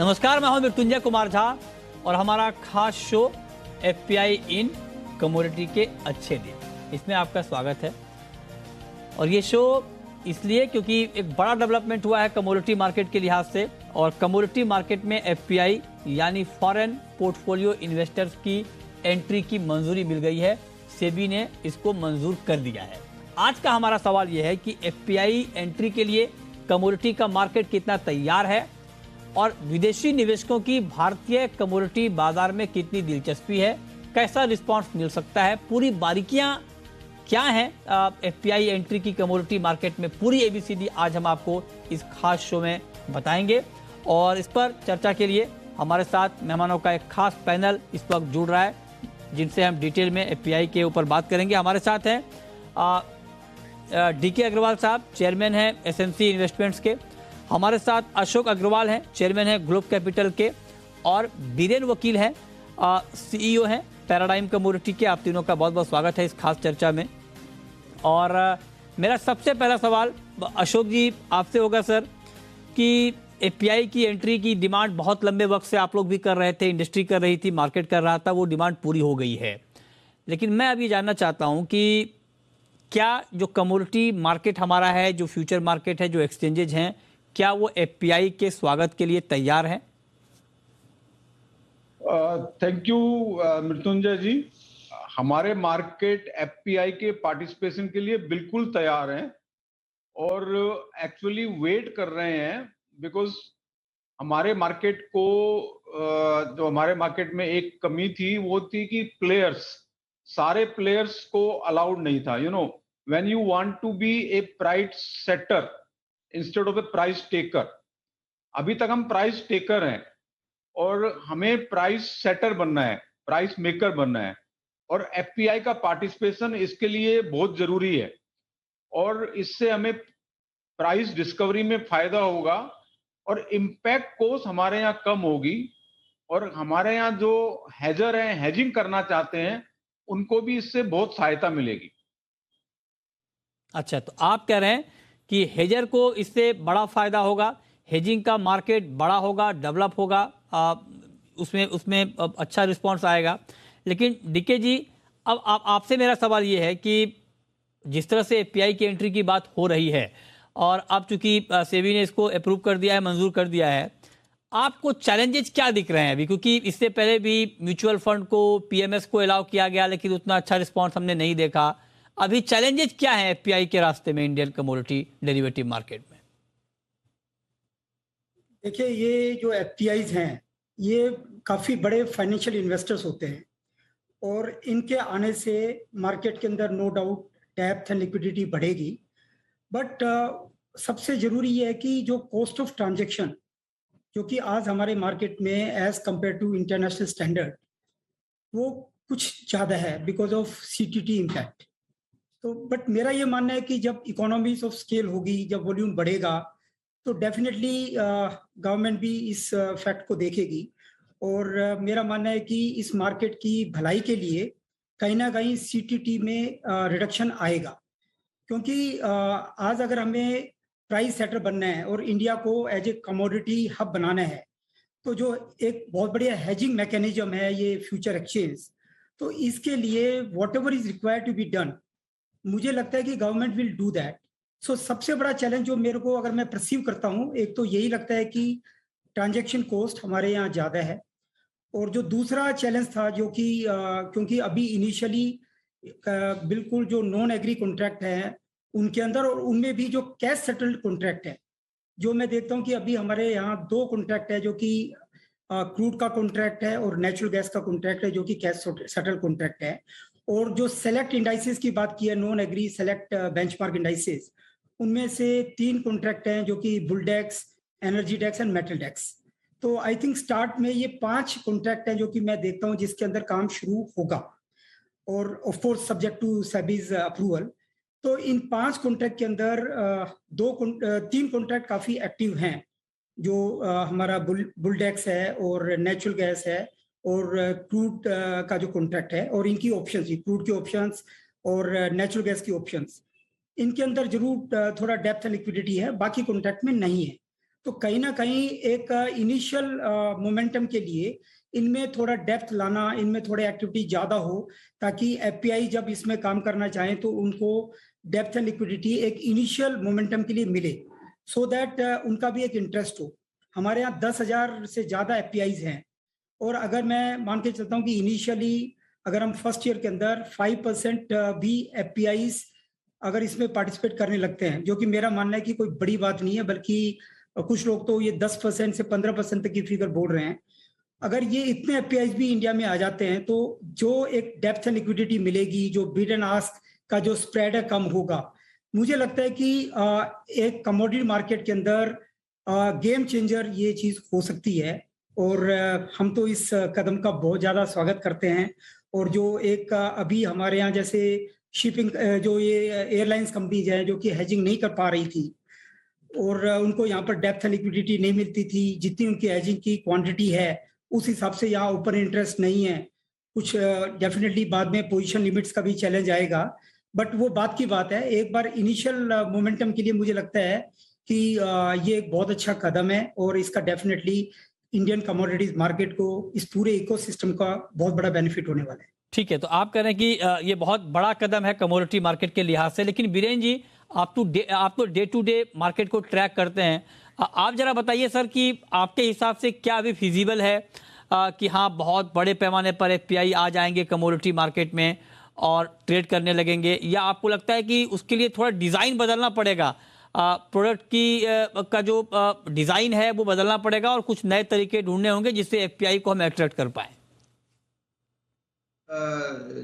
नमस्कार, मैं हूं मृत्युंजय कुमार झा और हमारा खास शो एफपीआई इन कमोडिटी के अच्छे दिन, इसमें आपका स्वागत है। और ये शो इसलिए क्योंकि एक बड़ा डेवलपमेंट हुआ है कमोडिटी मार्केट के लिहाज से, और कमोडिटी मार्केट में एफपीआई यानी फॉरेन पोर्टफोलियो इन्वेस्टर्स की एंट्री की मंजूरी मिल गई है। सेबी ने इसको मंजूर कर दिया है। आज का हमारा सवाल यह है कि एफपीआई एंट्री के लिए कमोडिटी का मार्केट कितना तैयार है और विदेशी निवेशकों की भारतीय कमोडिटी बाजार में कितनी दिलचस्पी है, कैसा रिस्पांस मिल सकता है, पूरी बारीकियां क्या हैं एफपीआई एंट्री की कमोडिटी मार्केट में, पूरी एबीसीडी आज हम आपको इस खास शो में बताएंगे। और इस पर चर्चा के लिए हमारे साथ मेहमानों का एक खास पैनल इस वक्त जुड़ रहा है, जिनसे हम डिटेल में एफपीआई के ऊपर बात करेंगे। हमारे साथ हैं डीके अग्रवाल साहब, चेयरमैन हैं एसएनसी इन्वेस्टमेंट्स के। हमारे साथ अशोक अग्रवाल हैं, चेयरमैन हैं ग्लोब कैपिटल के। और बीरेन वकील हैं, सीईओ हैं पैराडाइम कमोडिटी के। आप तीनों का बहुत बहुत स्वागत है इस खास चर्चा में। और मेरा सबसे पहला सवाल अशोक जी आपसे होगा सर, कि एफपीआई की एंट्री की डिमांड बहुत लंबे वक्त से आप लोग भी कर रहे थे, इंडस्ट्री कर रही थी, मार्केट कर रहा था, वो डिमांड पूरी हो गई है। लेकिन मैं अभी जानना चाहता हूं कि क्या जो कमोडिटी मार्केट हमारा है, जो फ्यूचर मार्केट है, जो एक्सचेंजेज हैं, क्या वो एफपीआई के स्वागत के लिए तैयार हैं? थैंक यू मृत्युंजय जी। हमारे मार्केट एफपीआई के पार्टिसिपेशन के लिए बिल्कुल तैयार हैं और एक्चुअली वेट कर रहे हैं, बिकॉज हमारे मार्केट को जो हमारे मार्केट में एक कमी थी वो थी कि सारे प्लेयर्स को अलाउड नहीं था। When you want to be a price setter instead of a price taker. अभी तक हम प्राइस टेकर हैं और हमें प्राइस सेटर बनना है, प्राइस मेकर बनना है, और एफपीआई का पार्टिसिपेशन इसके लिए बहुत जरूरी है। और इससे हमें प्राइस डिस्कवरी में फायदा होगा और इम्पैक्ट कॉस्ट हमारे यहाँ कम होगी, और हमारे यहाँ जो हेजर हैं, हेजिंग करना चाहते हैं, उनको भी इससे बहुत सहायता मिलेगी। अच्छा, तो आप कह रहे हैं कि हेजर को इससे बड़ा फायदा होगा, हेजिंग का मार्केट बड़ा होगा, डेवलप होगा, उसमें अच्छा रिस्पांस आएगा। लेकिन डीके जी, अब आपसे मेरा सवाल ये है कि जिस तरह से एफपीआई की एंट्री की बात हो रही है और अब चूंकि सेबी ने इसको अप्रूव कर दिया है, मंजूर कर दिया है, आपको चैलेंजेस क्या दिख रहे हैं अभी? क्योंकि इससे पहले भी म्यूचुअल फंड को, पीएमएस को अलाउ किया गया, लेकिन उतना अच्छा रिस्पांस हमने नहीं देखा। अभी चैलेंजेस क्या हैं एफपीआई के रास्ते में इंडियन कमोडिटी डेरिवेटिव मार्केट में? देखिए, ये जो एफपीआईज हैं, ये काफ़ी बड़े फाइनेंशियल इन्वेस्टर्स होते हैं और इनके आने से मार्केट के अंदर no doubt depth and liquidity बढ़ेगी। बट सबसे ज़रूरी ये है कि जो कॉस्ट ऑफ ट्रांजैक्शन, जो कि आज हमारे मार्केट में as compare to international standard, वो कुछ ज़्यादा है बिकॉज ऑफ सीटीटी इम्पैक्ट। तो बट मेरा ये मानना है कि जब इकोनॉमीज ऑफ स्केल होगी, जब वॉल्यूम बढ़ेगा, तो डेफिनेटली गवर्नमेंट भी इस फैक्ट को देखेगी। और मेरा मानना है कि इस मार्केट की भलाई के लिए कहीं ना कहीं सीटीटी में रिडक्शन आएगा, क्योंकि आज अगर हमें प्राइस सेटर बनना है और इंडिया को एज ए कमोडिटी हब बनाना है, तो जो एक बहुत बढ़िया हेजिंग मैकेनिज्म है ये फ्यूचर एक्सचेंज, तो इसके लिए whatever is required to be done, मुझे लगता है कि government will do that. So सबसे बड़ा चैलेंज जो मेरे को, अगर मैं परसीव करता हूँ, एक तो यही लगता है कि ट्रांजैक्शन कॉस्ट हमारे यहाँ ज़्यादा है। और जो दूसरा चैलेंज था, जो कि क्योंकि अभी इनिशियली बिल्कुल जो नॉन एग्री कॉन्ट्रैक्ट है उनके अंदर, और उनमें भी जो कैश सेटल्ड कॉन्ट्रैक्ट है, जो मैं देखता हूँ कि अभी हमारे यहाँ 2 कॉन्ट्रैक्ट है, जो कि क्रूड का कॉन्ट्रैक्ट है और नेचुरल गैस का कॉन्ट्रैक्ट है, जो कि कैश सेटल्ड कॉन्ट्रैक्ट है। और जो सेलेक्ट इंडाइसेस की बात की है, non agree select benchmark indices, उनमें से 3 कॉन्ट्रैक्ट हैं, जो कि बुलडेक्स, एनर्जी डेक्स एंड मेटल डेक्स। तो आई थिंक स्टार्ट में ये 5 कॉन्ट्रैक्ट हैं जो कि मैं देखता हूँ जिसके अंदर काम शुरू होगा, और of course subject to SEBI's approval. तो इन 5 कॉन्ट्रैक्ट के अंदर 3 कॉन्ट्रैक्ट काफी एक्टिव हैं, जो हमारा बुलडेक्स है और नेचुरल गैस है और क्रूड का जो कॉन्ट्रैक्ट है, और इनकी ऑप्शंस, क्रूड के ऑप्शंस और नेचुरल गैस की ऑप्शंस, इनके अंदर जरूर थोड़ा डेप्थ एंड लिक्विडिटी है, बाकी कॉन्ट्रैक्ट में नहीं है। तो कहीं ना कहीं एक इनिशियल मोमेंटम के लिए इनमें थोड़ा डेप्थ लाना, इनमें थोड़े एक्टिविटी ज्यादा हो, ताकि एफपीआई जब इसमें काम करना चाहें तो उनको डेप्थ एंड लिक्विडिटी एक इनिशियल मोमेंटम के लिए मिले, सो दैट उनका भी एक इंटरेस्ट हो। हमारे यहाँ 10,000 से ज्यादा एफपीआईज हैं, और अगर मैं मान के चलता हूँ कि इनिशियली अगर हम फर्स्ट ईयर के अंदर 5% भी एफपीआईज अगर इसमें पार्टिसिपेट करने लगते हैं, जो कि मेरा मानना है कि कोई बड़ी बात नहीं है, बल्कि कुछ लोग तो ये 10% से 15% तक की फिगर बोल रहे हैं। अगर ये इतने एफपीआईज भी इंडिया में आ जाते हैं तो जो एक डेप्थ एंड लिक्विडिटी मिलेगी, जो बिड एंड आस्क का जो स्प्रेड है कम होगा, मुझे लगता है कि एक कमोडिटी मार्केट के अंदर गेम चेंजर ये चीज हो सकती है। और हम तो इस कदम का बहुत ज्यादा स्वागत करते हैं। और जो एक अभी हमारे यहाँ जैसे शिपिंग जो ये एयरलाइंस कंपनीज हैं जो कि हेजिंग नहीं कर पा रही थी, और उनको यहाँ पर डेप्थ लिक्विडिटी नहीं मिलती थी, जितनी उनकी हेजिंग की क्वांटिटी है उस हिसाब से यहाँ ओपन इंटरेस्ट नहीं है। कुछ डेफिनेटली बाद में पोजीशन लिमिट्स का भी चैलेंज आएगा, बट वो बात की बात है। एक बार इनिशियल मोमेंटम के लिए मुझे लगता है कि ये एक बहुत अच्छा कदम है, और इसका डेफिनेटली इंडियन कमोडिटीज मार्केट को, इस पूरे इकोसिस्टम का बहुत बड़ा बेनिफिट होने वाला है। ठीक है, तो आप कह रहे हैं कि ये बहुत बड़ा कदम है कमोडिटी मार्केट के लिहाज से, लेकिन बीरेन जी आप तो डे टू डे मार्केट को ट्रैक करते हैं। आप जरा बताइए सर कि आपके हिसाब से क्या अभी फिजिबल है कि हाँ बहुत बड़े पैमाने पर एफपीआई आ जाएंगे कमोडिटी मार्केट में और ट्रेड करने लगेंगे, या आपको लगता है कि उसके लिए थोड़ा डिज़ाइन बदलना पड़ेगा, प्रोडक्ट की का जो डिज़ाइन है वो बदलना पड़ेगा और कुछ नए तरीके ढूंढने होंगे जिससे एफपीआई को हम अट्रैक्ट कर पाएं?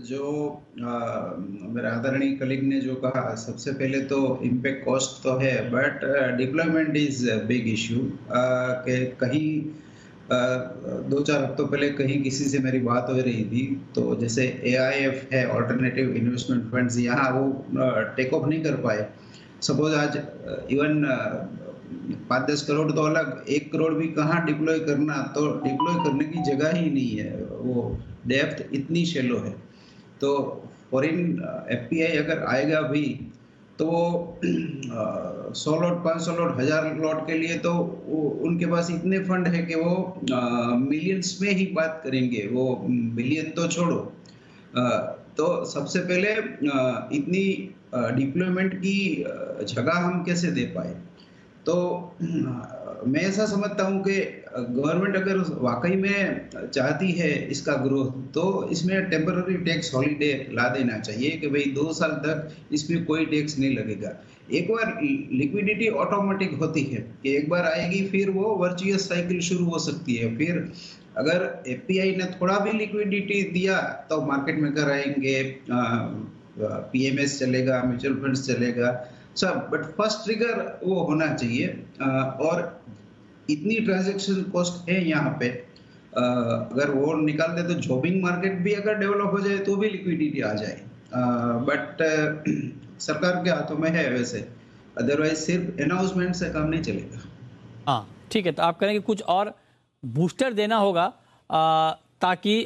जो मेरा आदरणीय कलीग ने जो कहा, सबसे पहले तो इम्पैक्ट कॉस्ट तो है, but deployment is big issue. के कहीं 2-4 हफ्तों पहले कहीं किसी से मेरी बात हो रही थी, तो जैसे एआईएफ है, ऑल्टरनेटिव इन्वेस्टमेंट फंड्स, यहाँ वो टेक ऑफ नहीं कर पाए। सपोज आज इवन 5-10 करोड़ तो अलग, 1 करोड़ भी कहाँ डिप्लॉय करना, तो डिप्लॉय करने की जगह ही नहीं है, वो डेप्थ इतनी शेलो है। तो फॉरेन एफपीआई अगर आएगा भी तो वो 100 लॉट, 500 लॉट, 1000 लॉट के लिए तो उनके पास इतने फंड है कि वो मिलियंस में ही बात करेंगे, वो बिलियन तो छोड़ो। तो सबसे पहले इतनी डिप्लॉयमेंट की जगह हम कैसे दे पाए। तो मैं ऐसा समझता हूँ कि गवर्नमेंट अगर वाकई में चाहती है इसका ग्रोथ, तो इसमें टेम्पररी टैक्स हॉलीडे ला देना चाहिए कि भाई 2 साल तक इसमें कोई टैक्स नहीं लगेगा। एक बार लिक्विडिटी ऑटोमेटिक होती है कि एक बार आएगी, फिर वो वर्चुअस साइकिल शुरू हो सकती है। फिर अगर एफपीआई ने थोड़ा भी लिक्विडिटी दिया तो मार्केट मेकर आएंगे, पीएमएस चलेगा, म्यूचुअल फंड्स चलेगा सब, बट फर्स्ट ट्रिगर वो होना चाहिए। और इतनी ट्रांजैक्शन कॉस्ट है यहाँ पे, अगर वो निकाल दे तो जॉबिंग मार्केट भी अगर डेवलप हो जाए तो भी लिक्विडिटी आ जाए, बट सरकार के हाथों में है वैसे, अदरवाइज सिर्फ अनाउंसमेंट से काम नहीं चलेगा। हाँ ठीक है, तो आप करेंगे कुछ और बूस्टर देना होगा ताकि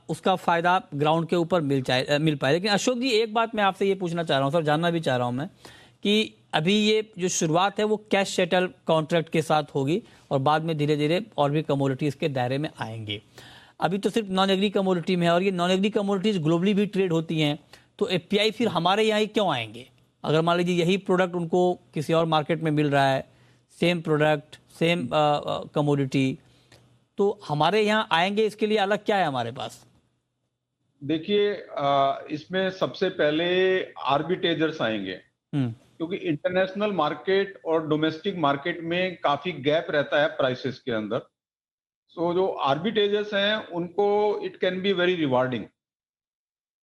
उसका फायदा ग्राउंड के ऊपर मिल पाए। लेकिन अशोक जी एक बात मैं आपसे ये पूछना चाह रहा हूँ सर, जानना भी चाह रहा हूँ मैं कि अभी ये जो शुरुआत है वो कैश सेटल कॉन्ट्रैक्ट के साथ होगी और बाद में धीरे धीरे और भी कमोडिटीज के दायरे में आएंगे। अभी तो सिर्फ नॉन एग्री कमोडिटी में है और ये नॉन एग्री कमोडिटीज ग्लोबली भी ट्रेड होती हैं, तो एफपीआई फिर हमारे यहाँ ही क्यों आएंगे? अगर मान लीजिए यही प्रोडक्ट उनको किसी और मार्केट में मिल रहा है, सेम प्रोडक्ट सेम कमोडिटी, तो हमारे यहाँ आएंगे, इसके लिए अलग क्या है हमारे पास? देखिए इसमें सबसे पहले आर्बिट्रेजर्स आएंगे, क्योंकि इंटरनेशनल मार्केट और डोमेस्टिक मार्केट में काफी गैप रहता है प्राइसेस के अंदर। सो जो आर्बिट्रेजर्स हैं उनको it can be very rewarding.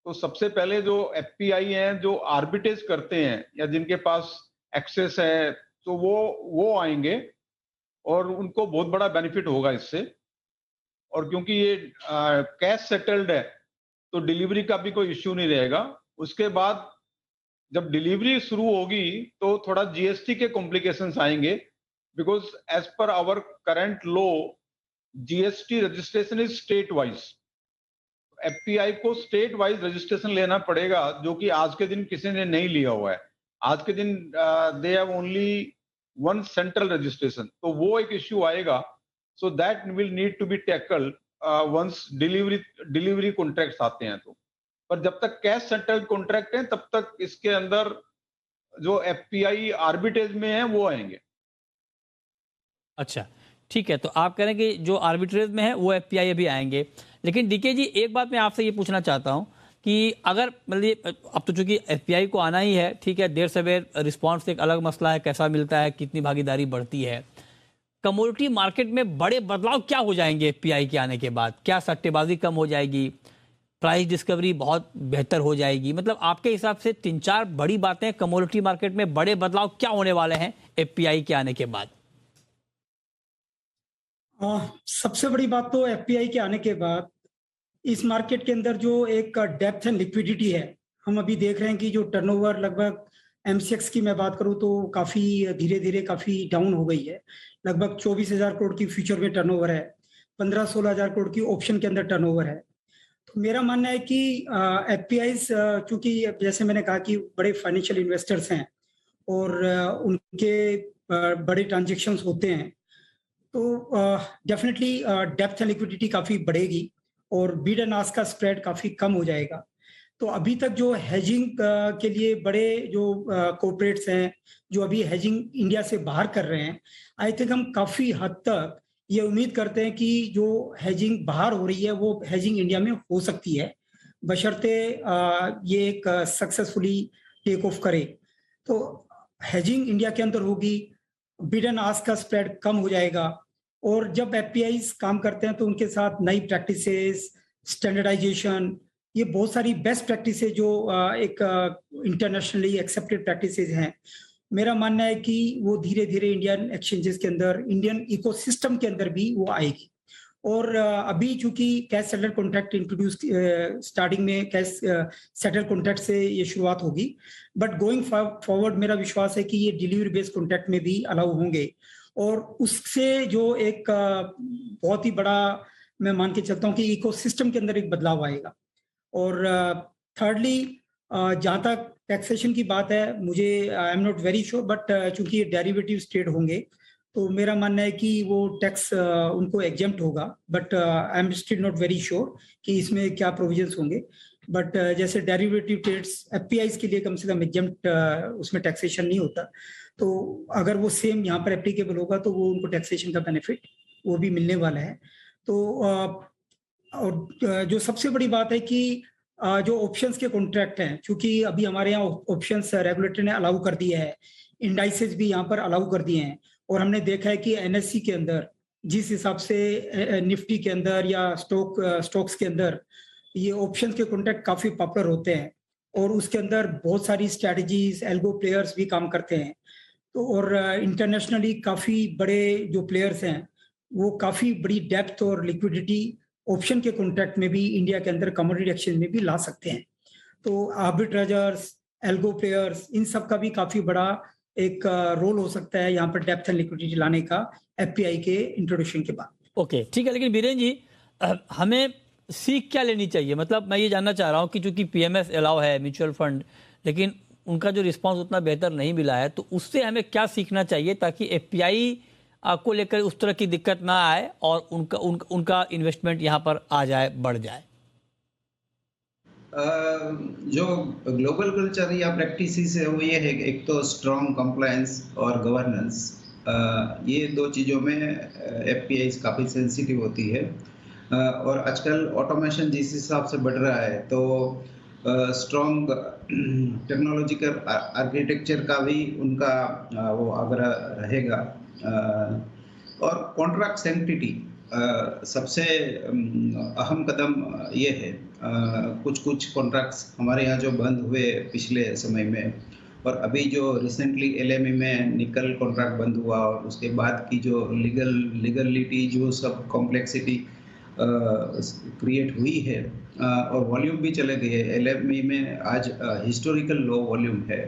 तो सबसे पहले जो एफपीआई हैं जो आर्बिट्रेज करते हैं या जिनके पास एक्सेस है, तो वो आएंगे और उनको बहुत बड़ा बेनिफिट होगा इससे। और क्योंकि ये कैश सेटल्ड है तो डिलीवरी का भी कोई इश्यू नहीं रहेगा। उसके बाद जब डिलीवरी शुरू होगी तो थोड़ा जीएसटी के कॉम्प्लिकेशंस आएंगे, because as per our current law GST registration is state wise. FPI को स्टेट वाइज रजिस्ट्रेशन लेना पड़ेगा, जो कि आज के दिन किसी ने नहीं लिया हुआ है। आज के दिन they have only one central registration, तो वो एक इश्यू आएगा. So that will need to be tackle once delivery contracts आते हैं. तो पर जब तक कैश सेटल्ड कॉन्ट्रैक्ट है तब तक इसके अंदर जो एफपीआई आर्बिट्रेज में है वो आएंगे. अच्छा, ठीक है, तो आप कह रहे हैं कि जो आर्बिट्रेज में है वो एफपीआई अभी आएंगे. लेकिन डीके जी, एक बात मैं आपसे ये पूछना चाहता हूं कि अगर मतलब अब तो चूंकि एफपीआई को आना ही है, ठीक है, देर सवेर रिस्पॉन्स एक अलग मसला है, कैसा मिलता है, कितनी भागीदारी बढ़ती है. कमोडिटी मार्केट में बड़े बदलाव क्या हो जाएंगे एफपीआई के आने के बाद? क्या सट्टेबाजी कम हो जाएगी, प्राइस डिस्कवरी बहुत बेहतर हो जाएगी? मतलब आपके हिसाब से 3-4 बड़ी बातें कमोडिटी मार्केट में, बड़े बदलाव क्या होने वाले हैं एफपीआई के आने के बाद? सबसे बड़ी बात तो एफपीआई के आने के बाद इस मार्केट के अंदर जो एक डेप्थ एंड लिक्विडिटी है, हम अभी देख रहे हैं कि जो टर्नओवर लगभग एमसीएक्स की मैं बात करूं तो काफी धीरे धीरे काफी डाउन हो गई है. लगभग 24,000 करोड़ की फ्यूचर में टर्नओवर है, 15-16 हजार करोड़ की ऑप्शन के अंदर टर्नओवर है. तो मेरा मानना है कि एफपीआईज चूंकि जैसे मैंने कहा कि बड़े फाइनेंशियल इन्वेस्टर्स हैं और उनके बड़े ट्रांजेक्शन्स होते हैं, तो डेफिनेटली डेप्थ एंड लिक्विडिटी काफी बढ़ेगी और बीड एंड आस्क का स्प्रेड काफी कम हो जाएगा. तो अभी तक जो हेजिंग के लिए बड़े जो कॉर्पोरेट्स हैं जो अभी हेजिंग इंडिया से बाहर कर रहे हैं, आई थिंक हम काफी हद तक ये उम्मीद करते हैं कि जो हेजिंग बाहर हो रही है वो हेजिंग इंडिया में हो सकती है, बशर्ते ये एक सक्सेसफुली टेक ऑफ करे. तो हेजिंग इंडिया के अंदर होगी, बिड एंड आस्क का स्प्रेड कम हो जाएगा और जब एफपीआईज काम करते हैं तो उनके साथ नई प्रैक्टिसेस, स्टैंडर्डाइजेशन, ये बहुत सारी बेस्ट प्रैक्टिसेस जो एक इंटरनेशनली एक्सेप्टेड प्रैक्टिसेस हैं, मेरा मानना है कि वो धीरे धीरे इंडियन एक्सचेंजेस के अंदर, इंडियन इकोसिस्टम के अंदर भी वो आएगी. और अभी चूंकि cash settle contract introduce, starting में कैश सेटल कॉन्ट्रैक्ट से ये शुरुआत होगी, बट गोइंग फॉरवर्ड मेरा विश्वास है कि ये डिलीवरी बेस्ड कॉन्ट्रैक्ट में भी अलाउ होंगे और उससे जो एक बहुत ही बड़ा मैं मान के चलता हूँ कि इकोसिस्टम के अंदर एक बदलाव आएगा. और थर्डली जहाँ तक टैक्सेशन की बात है, मुझे I am not very sure, but चूंकि ये डेरिवेटिव ट्रेड होंगे तो मेरा मानना है कि वो टैक्स उनको एग्जेम्प्ट होगा, but I am still not very sure कि इसमें क्या प्रोविजंस होंगे. बट जैसे डेरिवेटिव ट्रेड्स एफपीआईज के लिए कम से कम एग्जेम्प्ट, उसमें टैक्सेशन नहीं होता, तो अगर वो सेम यहाँ पर एप्लीकेबल होगा तो वो उनको टैक्सेशन का बेनिफिट वो भी मिलने वाला है. तो और जो सबसे बड़ी बात है कि जो ऑप्शंस के कॉन्ट्रैक्ट हैं, क्योंकि अभी हमारे यहाँ ऑप्शंस रेगुलेटर ने अलाउ कर दिया है, इंडाइसेस भी यहाँ पर अलाउ कर दिए हैं और हमने देखा है कि एनएससी के अंदर जिस हिसाब से निफ्टी के अंदर या स्टॉक्स के अंदर ये ऑप्शंस के कॉन्ट्रैक्ट काफी पॉपुलर होते हैं और उसके अंदर बहुत सारी स्ट्रैटेजीज, एल्गो प्लेयर्स भी काम करते हैं. तो और इंटरनेशनली काफी बड़े जो प्लेयर्स हैं वो काफी बड़ी डेप्थ और लिक्विडिटी ऑप्शन के कॉन्ट्रैक्ट में भी इंडिया के अंदर कमोडिटी एक्सचेंज में भी ला सकते हैं. तो आर्बिट्रेजर्स, एल्गो प्लेयर्स, इन सब का भी काफी बड़ा एक रोल हो सकता है यहाँ पर डेप्थ एंड लिक्विडिटी लाने का एफपीआई के इंट्रोडक्शन के बाद. ओके, ठीक है, लेकिन बीरेन जी, हमें सीख क्या लेनी चाहिए? मतलब मैं ये जानना चाह रहा हूँ कि चूंकि पीएमएस अलाउ है, म्यूचुअल फंड, लेकिन उनका जो रिस्पांस उतना बेहतर नहीं मिला है, तो उससे हमें क्या सीखना चाहिए ताकि एफपीआई को लेकर उस तरह की दिक्कत ना आए और उनका इन्वेस्टमेंट यहाँ पर आ जाए, बढ़ जाए? जो ग्लोबल कल्चर या प्रैक्टिसेस है वो ये है कि एक तो स्ट्रॉन्ग कंप्लायंस और गवर्नेंस, ये दो चीज़ों में एफपीआई काफ़ी सेंसिटिव होती है. और आजकल ऑटोमेशन जिस हिसाब से बढ़ रहा है तो स्ट्रॉन्ग टेक्नोलॉजिकल आर्किटेक्चर का भी उनका वो आग्रह रहेगा. और कॉन्ट्रैक्ट सैंक्टिटी सबसे अहम कदम ये है. कुछ कॉन्ट्रैक्ट्स हमारे यहाँ जो बंद हुए पिछले समय में, और अभी जो रिसेंटली एलएमई में निकल कॉन्ट्रैक्ट बंद हुआ और उसके बाद की जो लीगलिटी जो सब कॉम्प्लेक्सिटी क्रिएट हुई है और वॉल्यूम भी चले गए. एलएमई में आज हिस्टोरिकल लो वॉल्यूम है.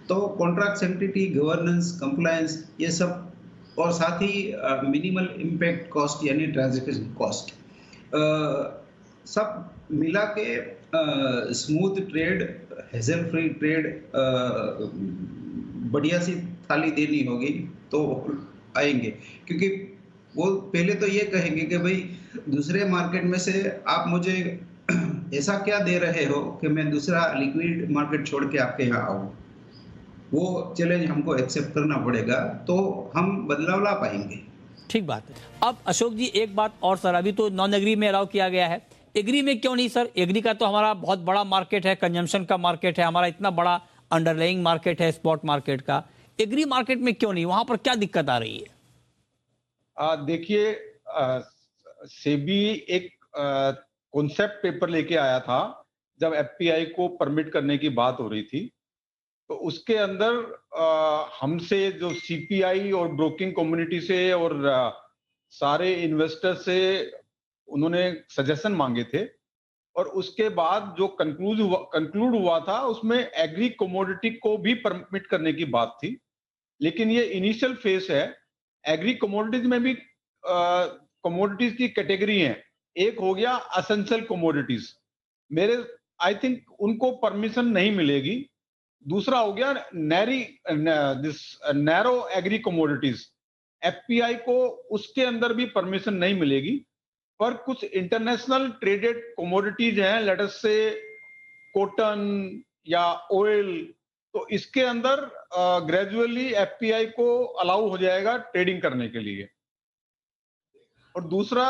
तो कॉन्ट्रैक्ट सैंक्टिटी, गवर्नेंस, कंप्लायंस, ये सब, और साथ ही मिनिमल इम्पैक्ट कॉस्ट यानी ट्रांजैक्शन कॉस्ट, सब मिला के smooth trade, hazel free trade, बढ़िया सी थाली देनी होगी तो आएंगे, क्योंकि वो पहले तो ये कहेंगे कि भाई दूसरे मार्केट में से आप मुझे ऐसा क्या दे रहे हो कि मैं दूसरा लिक्विड मार्केट छोड़ के आपके यहाँ आऊं। वो चैलेंज हमको एक्सेप्ट करना पड़ेगा, तो हम बदलाव ला पाएंगे। ठीक बात है। अब अशोक जी एक बात और सर, अभी तो नॉन एग्री में अलाउ किया गया है, एग्री में क्यों नहीं सर? एग्री का तो हमारा बहुत बड़ा मार्केट है, कंजम्पशन का मार्केट है, हमारा इतना बड़ा अंडरलाइंग मार्केट है स्पॉट मार्केट का, एग्री मार्केट में क्यों नहीं? वहां पर क्या दिक्कत आ रही है? देखिए, सेबी एक कॉन्सेप्ट पेपर लेके आया था जब एफपीआई को परमिट करने की बात हो रही थी, तो उसके अंदर हमसे जो सीपीआई और ब्रोकिंग कम्युनिटी से और सारे इन्वेस्टर से उन्होंने सजेशन मांगे थे, और उसके बाद जो कंक्लूड हुआ था उसमें एग्री कमोडिटी को भी परमिट करने की बात थी। लेकिन ये इनिशियल फेज है। एग्री कमोडिटीज में भी कमोडिटीज की कैटेगरी हैं। एक हो गया एसेंशियल कमोडिटीज, आई थिंक उनको परमिशन नहीं मिलेगी। दूसरा हो गया नैरो एग्री कमोडिटीज, एफपीआई को उसके अंदर भी परमिशन नहीं मिलेगी। पर कुछ इंटरनेशनल ट्रेडेड कमोडिटीज हैं, लेट अस से कॉटन या ऑयल, तो इसके अंदर ग्रेजुअली एफपीआई को अलाउ हो जाएगा ट्रेडिंग करने के लिए। और दूसरा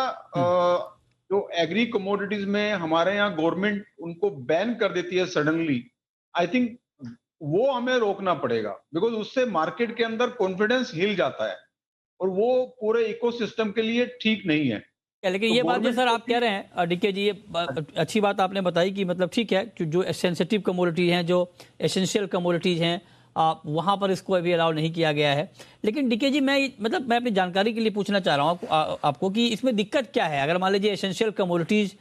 जो एग्री कमोडिटीज में हमारे यहाँ गवर्नमेंट उनको बैन कर देती है सडनली, आई थिंक वो हमें रोकना पड़ेगा, बिकॉज उससे मार्केट के अंदर कॉन्फिडेंस हिल जाता है और वो पूरे इकोसिस्टम के लिए ठीक नहीं है। लेकिन तो ये बात जो सर आप कह रहे हैं डीके जी, ये अच्छी बात आपने बताई कि मतलब ठीक है, जो सेंसिटिव कमोडिटी हैं, जो एसेंशियल कमोडिटीज हैं, वहां पर इसको अभी अलाउ नहीं किया गया है। लेकिन डीके जी, मैं अपनी जानकारी के लिए पूछना चाह रहा हूँ आपको कि इसमें दिक्कत क्या है? अगर मान लीजिए एसेंशियल कमोडिटीज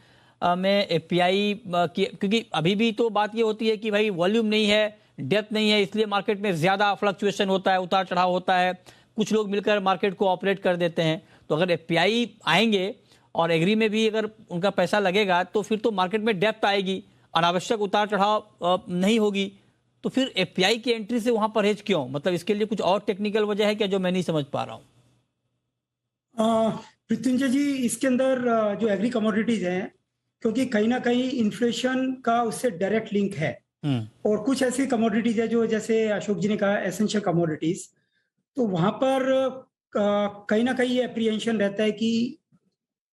में एफपीआई की, क्योंकि अभी भी तो बात ये होती है कि भाई वॉल्यूम नहीं है, डेप्थ नहीं है, इसलिए मार्केट में ज्यादा फ्लक्चुएशन होता है, उतार चढ़ाव होता है, कुछ लोग मिलकर मार्केट को ऑपरेट कर देते हैं। तो अगर एफपीआई आएंगे और एग्री में भी अगर उनका पैसा लगेगा तो फिर तो मार्केट में डेप्थ आएगी, अनावश्यक उतार चढ़ाव नहीं होगी। तो फिर एफपीआई की एंट्री से वहां परहेज क्यों? मतलब इसके लिए कुछ और टेक्निकल वजह है क्या जो मैं नहीं समझ पा रहा हूँ? मृत्युंजय जी, इसके अंदर जो एग्री कमोडिटीज हैं, क्योंकि कहीं ना कहीं इन्फ्लेशन का उससे डायरेक्ट लिंक है, और कुछ ऐसी कमोडिटीज है जो, जैसे अशोक जी ने कहा, एसेंशियल कमोडिटीज, तो वहां पर कहीं ना कहीं ये एप्रीहेंशन रहता है कि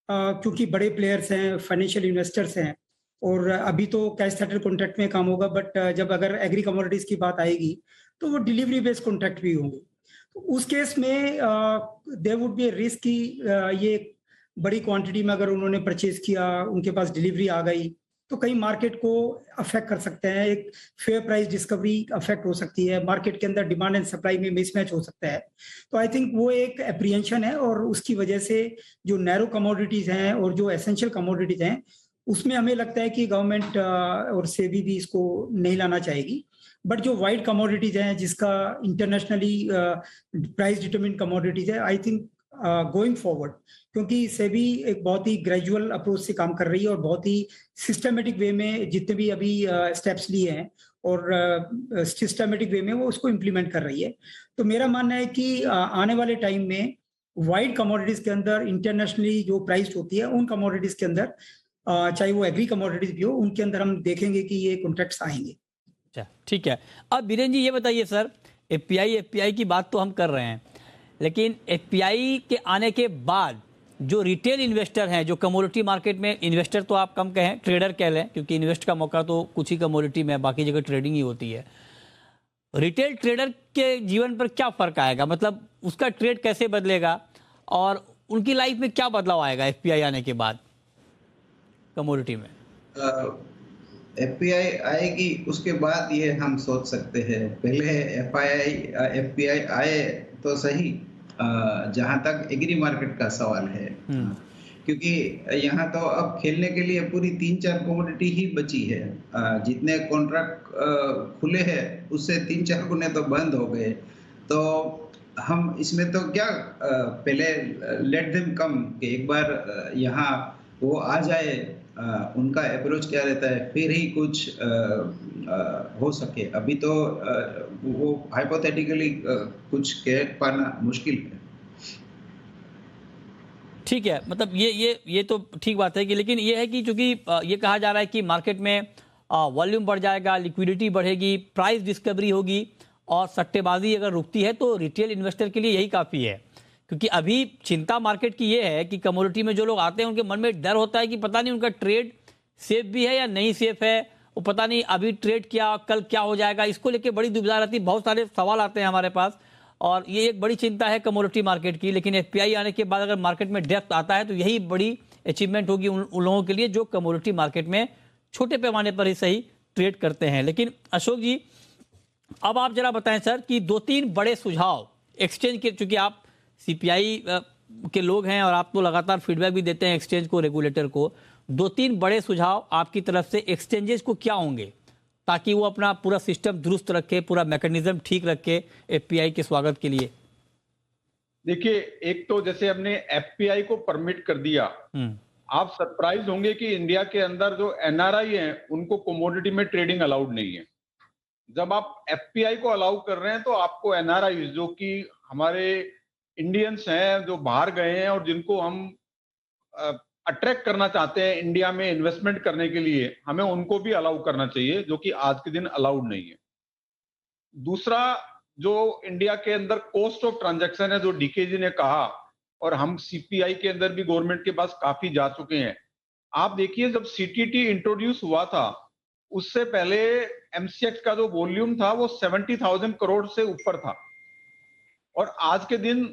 क्योंकि बड़े प्लेयर्स हैं, फाइनेंशियल इन्वेस्टर्स हैं, और अभी तो कैश सेटल कॉन्ट्रैक्ट में काम होगा, बट जब अगर एग्री कमोडिटीज की बात आएगी तो वो डिलीवरी बेस्ड कॉन्ट्रैक्ट भी होंगे। तो उस केस में देयर वुड बी रिस्क कि ये बड़ी क्वांटिटी में अगर उन्होंने परचेज किया, उनके पास डिलीवरी आ गई, तो कहीं मार्केट को अफेक्ट कर सकते हैं, एक फेयर प्राइस डिस्कवरी अफेक्ट हो सकती है, मार्केट के अंदर डिमांड एंड सप्लाई में मिसमैच हो सकता है। तो आई थिंक वो एक एप्रीहेंशन है, और उसकी वजह से जो नैरो कमोडिटीज हैं और जो एसेंशियल कमोडिटीज हैं, उसमें हमें लगता है कि गवर्नमेंट और सेबी भी इसको नहीं लाना चाहेगी। बट जो वाइड कमोडिटीज हैं, जिसका इंटरनेशनली प्राइस डिटरमिन्ड कमोडिटीज है, आई थिंक गोइंग फॉरवर्ड, क्योंकि सेबी एक बहुत ही ग्रेजुअल अप्रोच से काम कर रही है और बहुत ही सिस्टमेटिक वे में जितने भी अभी स्टेप्स लिए हैं और सिस्टमेटिक वे में वो उसको इम्प्लीमेंट कर रही है। तो मेरा मानना है कि आने वाले टाइम में वाइड कमोडिटीज के अंदर इंटरनेशनली जो प्राइस होती है, उन कमोडिटीज के अंदर, चाहे वो एग्री कमोडिटीज भी हो, उनके अंदर हम देखेंगे कि ये कॉन्ट्रैक्ट्स आएंगे। अच्छा, ठीक है। अब बीरेन जी ये बताइए सर, एफपीआई की बात तो हम कर रहे हैं, लेकिन एफपीआई के आने के बाद जो रिटेल इन्वेस्टर हैं, जो कमोडिटी मार्केट में इन्वेस्टर तो आप कम कहें, ट्रेडर कह लें, क्योंकि इन्वेस्ट का मौका तो कुछ ही कमोडिटी में, बाकी जगह ट्रेडिंग ही होती है। रिटेल ट्रेडर के जीवन पर क्या फर्क आएगा? मतलब उसका ट्रेड कैसे बदलेगा और उनकी लाइफ में क्या बदलाव आएगा एफपीआई आने के बाद कमोडिटी में? एफपीआई आएगी उसके बाद ये हम सोच सकते हैं। पहले एफपीआई आए तो सही, जहां तक एग्री मार्केट का सवाल है, क्योंकि यहाँ तो अब खेलने के लिए पूरी 3-4 कमोडिटी ही बची है। जितने कॉन्ट्रैक्ट खुले हैं उससे 3-4 गुने तो बंद हो गए। तो हम इसमें तो क्या, पहले लेट देम कम, कि एक बार यहाँ वो आ जाए उनका अप्रोच क्या रहता है, फिर ही कुछ हो सके। अभी तो वो हाइपोथेटिकली कुछ कह पाना मुश्किल है। ठीक है, मतलब ये तो ठीक बात है कि, लेकिन ये है कि चूंकि ये कहा जा रहा है कि मार्केट में वॉल्यूम बढ़ जाएगा, लिक्विडिटी बढ़ेगी, प्राइस डिस्कवरी होगी और सट्टेबाजी अगर रुकती है तो रिटेल इन्वेस्टर के लिए यही काफ़ी है। क्योंकि अभी चिंता मार्केट की ये है कि कमोडिटी में जो लोग आते हैं उनके मन में डर होता है कि पता नहीं उनका ट्रेड सेफ भी है या नहीं सेफ है, वो पता नहीं अभी ट्रेड किया कल क्या हो जाएगा, इसको लेके बड़ी दुविधा रहती है। बहुत सारे सवाल आते हैं हमारे पास और ये एक बड़ी चिंता है कमोडिटी मार्केट की। लेकिन एफपीआई आने के बाद अगर मार्केट में डेप्थ आता है तो यही बड़ी अचीवमेंट होगी उन लोगों के लिए जो कमोडिटी मार्केट में छोटे पैमाने पर ही सही ट्रेड करते हैं। लेकिन अशोक जी, अब आप जरा बताएं सर कि 2-3 बड़े सुझाव एक्सचेंज के, चूंकि आप सीपीआई के लोग हैं और आप तो लगातार फीडबैक भी देते हैं एक्सचेंज को, रेगुलेटर को, 2-3 बड़े सुझाव आपकी तरफ से एक्सचेंजेस को क्या होंगे ताकि वो अपना पूरा सिस्टम दुरुस्त रखे, पूरा मैकेनिज्म ठीक रखे एफपीआई के स्वागत के लिए? देखिए, एक तो जैसे हमने एफपीआई को परमिट कर दिया, आप सरप्राइज होंगे कि इंडिया के अंदर जो एनआरआई हैं उनको कमोडिटी में ट्रेडिंग अलाउड नहीं है। जब आप एफपीआई को अलाउ कर रहे हैं तो आपको एनआरआई जो कि हमारे इंडियंस हैं जो बाहर गए हैं और जिनको हम अट्रैक्ट करना चाहते हैं इंडिया में इन्वेस्टमेंट करने के लिए, हमें उनको भी अलाउ करना चाहिए, जो कि आज के दिन अलाउड नहीं है। दूसरा, जो इंडिया के अंदर कॉस्ट ऑफ ट्रांजैक्शन है, जो डीके जी ने कहा, और हम सीपीआई के अंदर भी गवर्नमेंट के पास काफी जा चुके हैं। आप देखिए, जब सीटीटी इंट्रोड्यूस हुआ था उससे पहले एमसीएक्स का जो वॉल्यूम था वो 70,000 करोड़ से ऊपर था और आज के दिन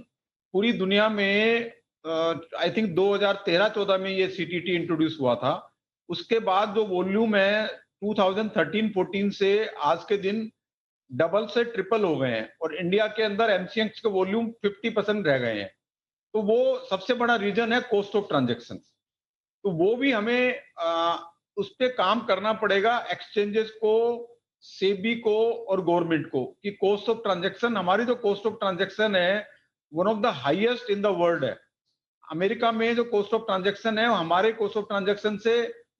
पूरी दुनिया में आई थिंक 2013-14 में ये सीटीटी इंट्रोड्यूस हुआ था। उसके बाद जो वॉल्यूम है 2013-14 से आज के दिन डबल से ट्रिपल हो गए हैं और इंडिया के अंदर एमसीएक्स के वॉल्यूम 50% रह गए हैं। तो वो सबसे बड़ा रीजन है कॉस्ट ऑफ ट्रांजैक्शन। तो वो भी हमें उस पर काम करना पड़ेगा, एक्सचेंजेस को, सेबी को और गवर्नमेंट को, कि कॉस्ट ऑफ ट्रांजैक्शन, हमारी जो कॉस्ट ऑफ ट्रांजैक्शन है one of the highest in the world है। अमेरिका में जो कॉस्ट ऑफ ट्रांजैक्शन है हमारे कॉस्ट ऑफ ट्रांजैक्शन से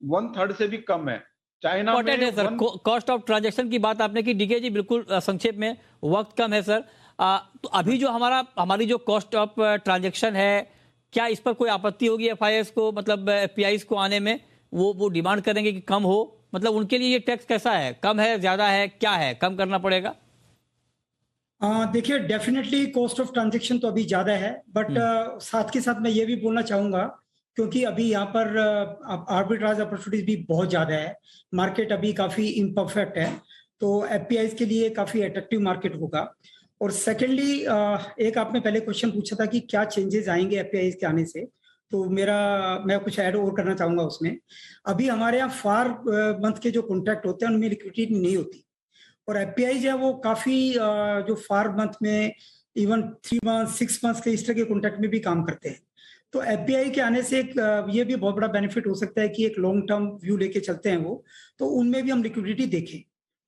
1/3 से भी कम है। चाइना में है सर, कॉस्ट ऑफ ट्रांजैक्शन की बात आपने की डीके जी, बिल्कुल संक्षेप में, वक्त कम है सर। तो अभी जो हमारी जो कॉस्ट ऑफ ट्रांजैक्शन है, क्या इस पर कोई आपत्ति होगी एफआईएस को, मतलब एफपीआईस को आने में? वो डिमांड करेंगे कि कम हो, मतलब उनके लिए ये टैक्स कैसा है, कम है, ज्यादा है, क्या है, कम करना पड़ेगा? देखिए, डेफिनेटली कॉस्ट ऑफ ट्रांजैक्शन तो अभी ज्यादा है, बट साथ के साथ मैं ये भी बोलना चाहूंगा, क्योंकि अभी यहाँ पर आर्बिट्राज अपॉर्चुनिटीज भी बहुत ज्यादा है, मार्केट अभी काफी इम्परफेक्ट है, तो एफपीआईज के लिए काफी अट्रैक्टिव मार्केट होगा। और सेकेंडली, एक आपने पहले क्वेश्चन पूछा था कि क्या चेंजेस आएंगे एफपीआईज के आने से, तो मैं कुछ ऐड और करना चाहूंगा उसमें। अभी हमारे यहाँ फार मंथ के जो कॉन्ट्रैक्ट होते हैं उनमें लिक्विडिटी नहीं होती और एफपीआई जो है वो काफी जो फार मंथ में इवन 3 मंथ 6 मंथ के इस तरह के कॉन्ट्रैक्ट में भी काम करते हैं। तो एफपीआई के आने से ये भी बहुत बड़ा बेनिफिट हो सकता है कि एक लॉन्ग टर्म व्यू लेके चलते हैं वो, तो उनमें भी हम लिक्विडिटी देखें।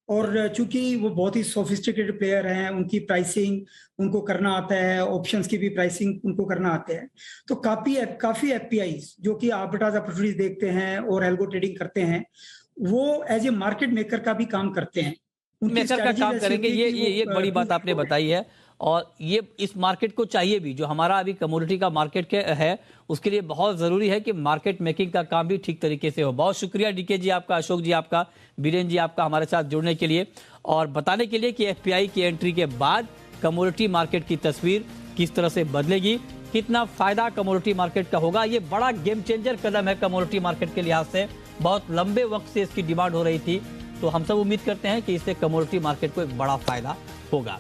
और चूंकि वो बहुत ही सोफिस्टिकेटेड प्लेयर हैं, उनकी प्राइसिंग उनको करना आता है, ऑप्शंस की भी प्राइसिंग उनको करना आता है, तो काफी एफपीआईज जो कि आर्बिट्राज अपॉर्चुनिटीज देखते हैं और एल्गो ट्रेडिंग करते हैं, वो एज ए मार्केट मेकर का भी काम करते हैं, मेकर का काम करेंगे। ये एक बड़ी बात आपने बताई है और ये इस मार्केट को चाहिए भी, जो हमारा अभी कमोडिटी का मार्केट है उसके लिए बहुत जरूरी है कि मार्केट मेकिंग का काम भी ठीक तरीके से हो। बहुत शुक्रिया डीके जी आपका, अशोक जी आपका, बीरेन जी आपका हमारे साथ जुड़ने के लिए और बताने के लिए कि एफपीआई की एंट्री के बाद कमोडिटी मार्केट की तस्वीर किस तरह से बदलेगी, कितना फायदा कमोडिटी मार्केट का होगा। ये बड़ा गेम चेंजर कदम है कमोडिटी मार्केट के लिहाज से, बहुत लंबे वक्त से इसकी डिमांड हो रही थी, तो हम सब उम्मीद करते हैं कि इससे कमोडिटी मार्केट को एक बड़ा फायदा होगा।